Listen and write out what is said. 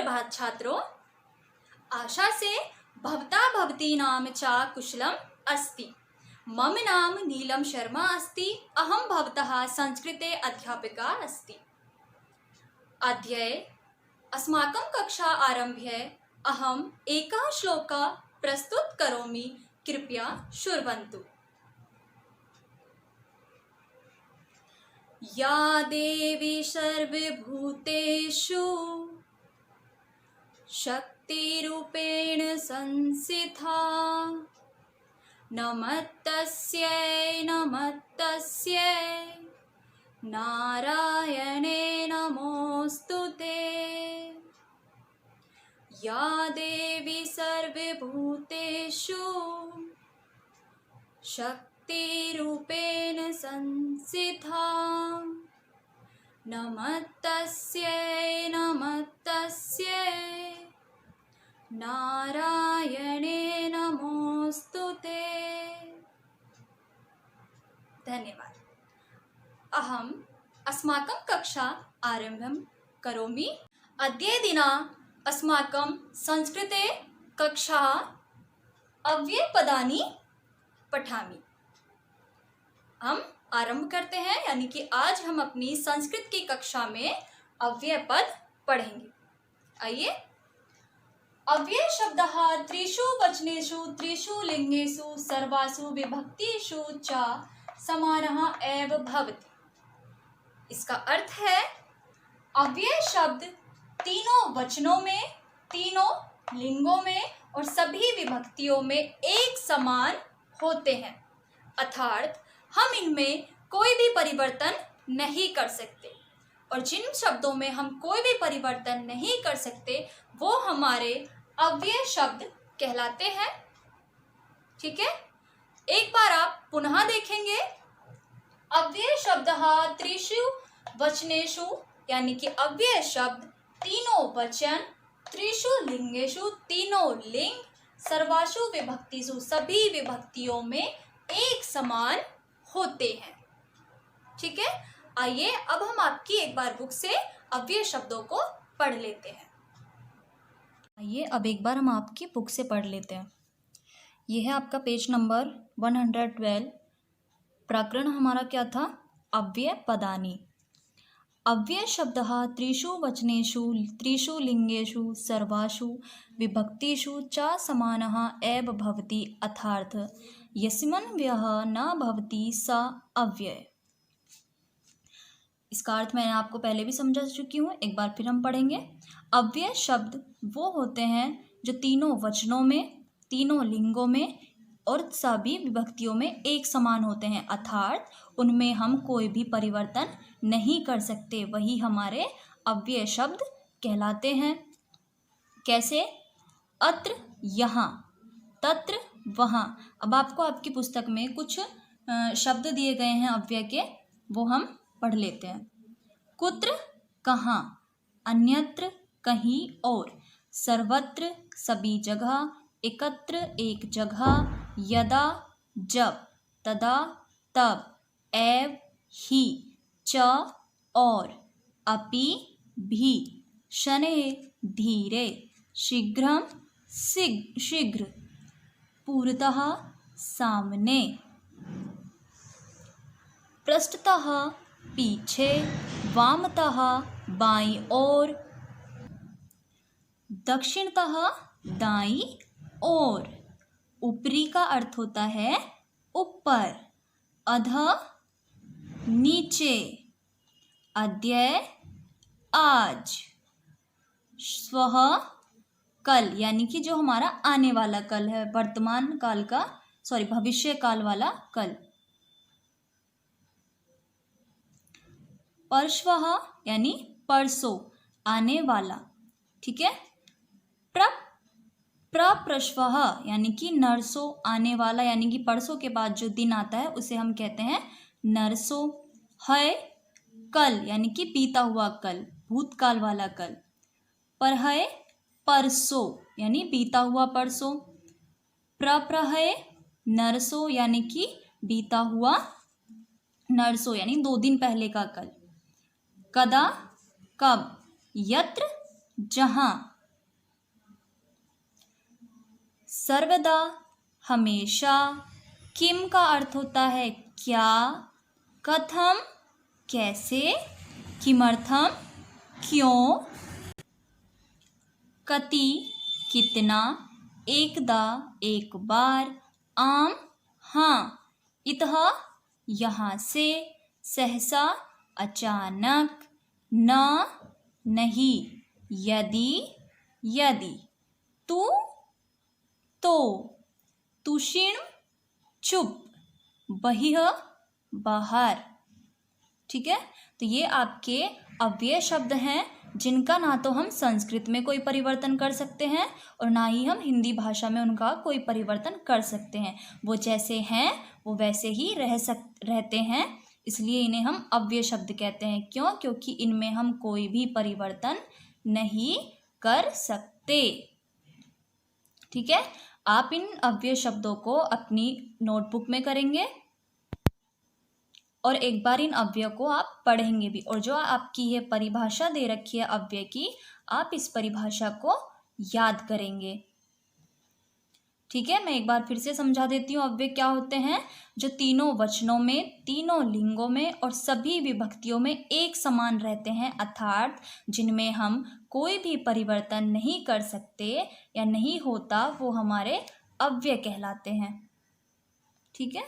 सुप्रभात छात्रों। आशा से भवता भवती नाम चा कुशलम अस्ति। मम नाम नीलम शर्मा अस्ति। अहम भवतः संस्कृते अध्यापिका अस्ति। अद्य अस्माकं कक्षा आरभ्य अहम एकः श्लोकः प्रस्तुत करोमि, कृपया शृण्वन्तु। या देवी सर्वभूतेषु शक्तिरूपेण संस्थिता नमस्तस्यै नमस्तस्यै नारायणे नमोऽस्तुते। या देवी सर्वभूतेषु शक्तिरूपेण संस्थिता नमस्तस्यै नमस्तस्यै नारायणे नमोऽस्तुते। धन्यवाद। अहम् अस्माकं कक्षा आरम्भं करोमि। अद्य दिना अस्माकं संस्कृते कक्षा अव्ययपदानि पठामि। हम आरंभ करते हैं, यानी कि आज हम अपनी संस्कृत की कक्षा में अव्यय पद पढ़ेंगे। आइए। अव्यय शब्दः त्रिषु वचनेषु त्रिषु लिंगेषु सर्वासु विभक्तिषु च समानः एव भवति। इसका अर्थ है अव्यय शब्द तीनों वचनों में, तीनों लिंगों में और सभी विभक्तियों में एक समान होते हैं, अर्थात हम इनमें कोई भी परिवर्तन नहीं कर सकते। और जिन शब्दों में हम कोई भी परिवर्तन नहीं कर सकते वो हमारे अव्यय शब्द कहलाते हैं। ठीक है, एक बार आप पुनः देखेंगे। अव्यय शब्दः त्रिषु वचनेषु, यानी कि अव्यय शब्द तीनों वचन, त्रिषु लिंगेषु तीनों लिंग, सर्वासु विभक्तिषु सभी विभक्तियों में एक समान होते हैं। ठीक है, आइए अब हम आपकी एक बार बुक से अव्यय शब्दों को पढ़ लेते हैं। आइए अब एक बार हम आपकी बुक से पढ़ लेते हैं। यह है आपका पेज नंबर 112। प्रकरण हमारा क्या था? अव्यय पदानि। अव्यय शब्दः त्रिषु वचनेषु त्रिषु लिंगेषु सर्वासु विभक्तिषु च समानः एव भवति, अर्थात यस्मिन् व्यः न भवति स अव्यय। इसका अर्थ मैंने आपको पहले भी समझा चुकी हूँ, एक बार फिर हम पढ़ेंगे। अव्यय शब्द वो होते हैं जो तीनों वचनों में, तीनों लिंगों में और सभी विभक्तियों में एक समान होते हैं, अर्थात उनमें हम कोई भी परिवर्तन नहीं कर सकते, वही हमारे अव्यय शब्द कहलाते हैं। कैसे? अत्र यहाँ, तत्र वहाँ। अब आपको आपकी पुस्तक में कुछ शब्द दिए गए हैं अव्यय के, वो हम पढ़ लेते हैं। कुत्र कहाँ, अन्यत्र कहीं और, सर्वत्र सभी जगह, एकत्र एक जगह, यदा जब, तदा तब, एव ही, च और, अपि भी, शनैः धीरे, शीघ्रं शीघ्र, पूर्वतः सामने, पृष्ठतः पीछे, वामतः बाईं ओर, दक्षिणतः दाईं ओर। ऊपरी का अर्थ होता है ऊपर, अधः नीचे, अद्य आज, स्वः कल, यानी कि जो हमारा आने वाला कल है, वर्तमान काल का भविष्य काल वाला कल। परश्वः यानी परसों, आने वाला। ठीक है। प्रप्रश्वः यानी कि नरसों, आने वाला, यानी कि परसों के बाद जो दिन आता है उसे हम कहते हैं नरसों। है कल, यानी कि बीता हुआ कल, भूतकाल वाला कल। पर है परसों, यानी बीता हुआ परसों। प्रप्रहय नरसों, यानी कि बीता हुआ नरसों, यानी 2 दिन पहले का कल। कदा कब, यत्र जहाँ, सर्वदा, हमेशा। किम का अर्थ होता है क्या, कथम कैसे, किमर्थम क्यों, कति कितना, एकदा एक बार, आम हाँ, इतः यहाँ से, सहसा अचानक, न नहीं, यदि यदि, तू तो, तुषिण चुप, बहिः बाहर। ठीक है, तो ये आपके अव्यय शब्द हैं जिनका ना तो हम संस्कृत में कोई परिवर्तन कर सकते हैं और ना ही हम हिंदी भाषा में उनका कोई परिवर्तन कर सकते हैं। वो जैसे हैं वो वैसे ही रहते हैं, इसलिए इन्हें हम अव्यय शब्द कहते हैं। क्यों? क्योंकि इनमें हम कोई भी परिवर्तन नहीं कर सकते। ठीक है, आप इन अव्यय शब्दों को अपनी नोटबुक में करेंगे और एक बार इन अव्यय को आप पढ़ेंगे भी, और जो आपकी ये परिभाषा दे रखी है अव्यय की, आप इस परिभाषा को याद करेंगे। ठीक है, मैं एक बार फिर से समझा देती हूँ अव्यय क्या होते हैं। जो तीनों वचनों में, तीनों लिंगों में और सभी विभक्तियों में एक समान रहते हैं, अर्थात जिनमें हम कोई भी परिवर्तन नहीं कर सकते या नहीं होता, वो हमारे अव्यय कहलाते हैं। ठीक है।